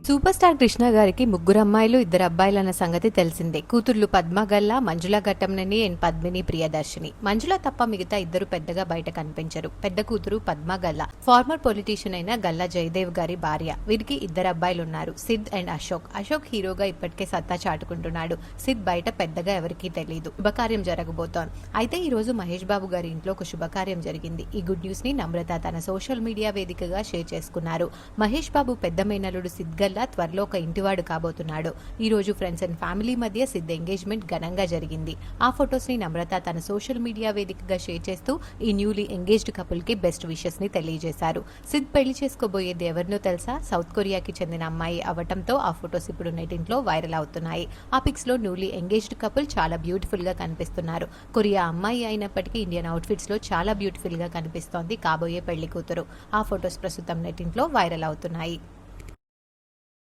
Super star Krishna గారికి ముగ్గురు అమ్మాయిలు ఇద్దరు అబ్బాయిలన్న సంగతి తెలిసిందే. కూతుర్లు పద్మ గల్లా, మంజుల ఘట్టంనేని అండ్ పద్మిని ప్రియదర్శిని. మంజుల తప్ప మిగతా ఇద్దరు పెద్దగా బయట కనిపించరు. పెద్ద కూతురు పద్మ గల్లా ఫార్మర్ పొలిటీషియన్ అయిన గల్లా జయదేవ్ గారి భార్య. వీరికి ఇద్దరు అబ్బాయిలు ఉన్నారు, సిద్ అండ్ అశోక్. అశోక్ హీరోగా ఇప్పటికే సత్తా చాటుకుంటున్నాడు. సిద్ బయట పెద్దగా ఎవరికీ తెలియదు. శుభకార్యం జరగబోతోంది. అయితే ఈ రోజు మహేష్ బాబు గారి ఇంట్లో ఒక శుభకార్యం జరిగింది. ఈ గుడ్ న్యూస్ ని నమ్రత తన సోషల్ మీడియా వేదికగా షేర్ చేసుకున్నారు. మహేష్ బాబు పెద్ద మేనలుడు సిద్ గల్లా త్వరలో ఒక ఇంటివాడు కాబోతున్నాడు. ఈ రోజు ఫ్రెండ్స్ అండ్ ఫ్యామిలీ మధ్య సిద్ ఎంగేజ్మెంట్ ఘనంగా జరిగింది. ఆ ఫొటోస్ ని నమ్రత తన సోషల్ మీడియా వేదికగా షేర్ చేస్తూ ఈ న్యూలీ ఎంగేజ్డ్ కపుల్ కి బెస్ట్ విషెస్ ని తెలియజేశారు. సిద్ పెళ్లి చేసుకోబోయేది ఎవరినో తెలుసా? సౌత్ కొరియాకి చెందిన అమ్మాయి అవటంతో ఆ ఫొటోస్ ఇప్పుడు నెటింట్లో వైరల్ అవుతున్నాయి. ఆ పిక్స్ లో న్యూలీ ఎంగేజ్డ్ కపుల్ చాలా బ్యూటిఫుల్ గా కనిపిస్తున్నారు. కొరియా అమ్మాయి అయినప్పటికీ ఇండియన్ అవుట్ఫిట్స్ లో చాలా బ్యూటిఫుల్ గా కనిపిస్తోంది కాబోయే పెళ్లి కూతురు. ఆ ఫొటోస్ ప్రస్తుతం నెటింట్లో వైరల్ అవుతున్నాయి.